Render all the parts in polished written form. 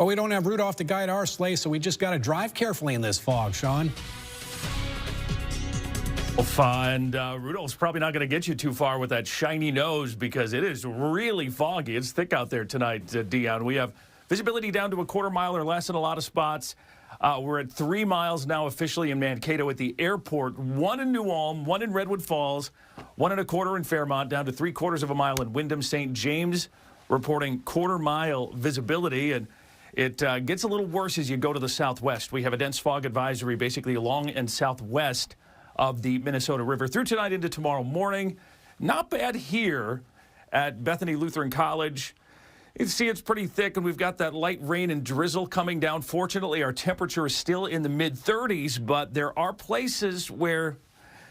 Well, we don't have Rudolph to guide our sleigh, so we just got to drive carefully in this fog, Shawn. And Rudolph's probably not going to get you too far with that shiny nose because it is really foggy. It's thick out there tonight, Dion. We have visibility down to a quarter mile or less in a lot of spots. We're at 3 miles now officially in Mankato at the airport. 1 in New Ulm, 1 in Redwood Falls, 1 1/4 in Fairmont, down to 3/4 of a mile in Wyndham. St. James reporting quarter-mile visibility, and it gets a little worse as you go to the southwest. We have a dense fog advisory basically along and southwest of the Minnesota River through tonight into tomorrow morning. Not bad here at Bethany Lutheran College. You can see it's pretty thick, and we've got that light rain and drizzle coming down. Fortunately, our temperature is still in the mid-30s, but there are places where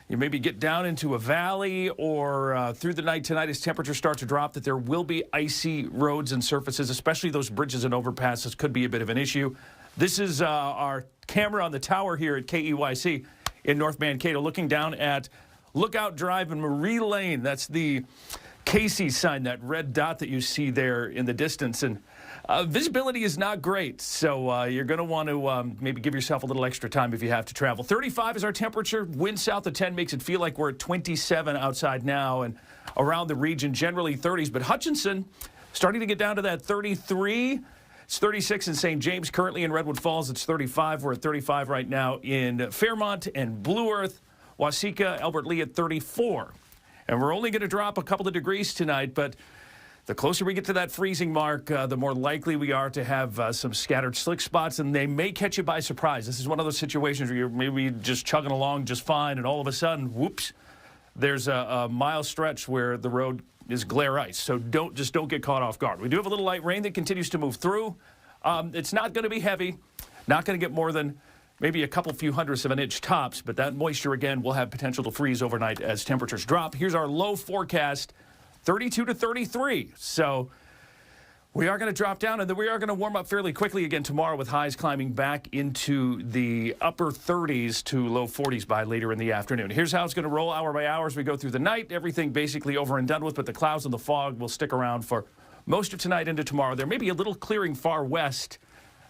you maybe get down into a valley or through the night tonight as temperatures start to drop, that there will be icy roads and surfaces, especially those bridges and overpasses could be a bit of an issue. This is our camera on the tower here at KEYC in North Mankato, looking down at Lookout Drive and Marie Lane. That's the Casey sign, that red dot that you see there in the distance. And visibility is not great, so you're going to want to maybe give yourself a little extra time if you have to travel. 35 is our temperature. Wind south of 10 makes it feel like we're at 27 outside now, and around the region generally 30s. But Hutchinson starting to get down to that 33. It's 36 in St. James. Currently in Redwood Falls, it's 35. We're at 35 right now in Fairmont and Blue Earth. Waseca, Albert Lee at 34. And we're only going to drop a couple of degrees tonight, but the closer we get to that freezing mark, the more likely we are to have some scattered slick spots, and they may catch you by surprise. This is one of those situations where you're maybe just chugging along just fine, and all of a sudden, whoops, there's a mile stretch where the road is glare ice. So don't get caught off guard. We do have a little light rain that continues to move through. It's not going to be heavy, not going to get more than maybe a couple few hundredths of an inch tops, but that moisture, again, will have potential to freeze overnight as temperatures drop. Here's our low forecast, 32 to 33. So we are going to drop down, and then we are going to warm up fairly quickly again tomorrow with highs climbing back into the upper 30s to low 40s by later in the afternoon. Here's how it's going to roll hour by hour as we go through the night. Everything basically over and done with, but the clouds and the fog will stick around for most of tonight into tomorrow. There may be a little clearing far west,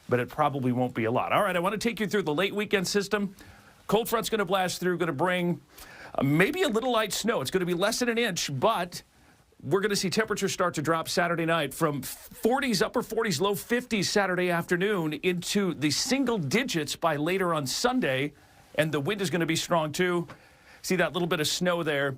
but it probably won't be a lot. All right, I want to take you through the late weekend system. Cold front's going to blast through, going to bring maybe a little light snow. It's going to be less than an inch, but we're going to see temperatures start to drop Saturday night from 40s, upper 40s, low 50s Saturday afternoon into the single digits by later on Sunday, and the wind is going to be strong too. See that little bit of snow there?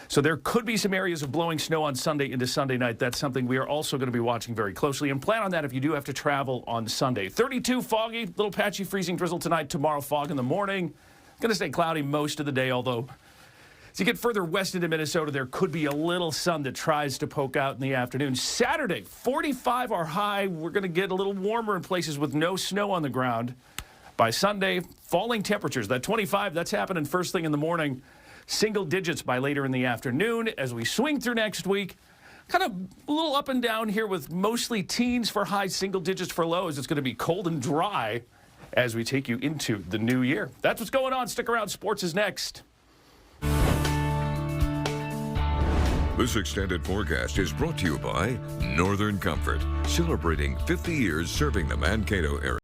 So there could be some areas of blowing snow on Sunday into Sunday night. That's something we are also going to be watching very closely, and plan on that if you do have to travel on Sunday. 32 foggy, little patchy freezing drizzle tonight. Tomorrow fog in the morning. Going to stay cloudy most of the day, although as you get further west into Minnesota, there could be a little sun that tries to poke out in the afternoon. Saturday, 45 our high. We're going to get a little warmer in places with no snow on the ground. By Sunday, falling temperatures. That 25, that's happening first thing in the morning. Single digits by later in the afternoon. As we swing through next week, kind of a little up and down here with mostly teens for highs, single digits for lows. It's going to be cold and dry as we take you into the new year. That's what's going on. Stick around. Sports is next. This extended forecast is brought to you by Northern Comfort, celebrating 50 years serving the Mankato area.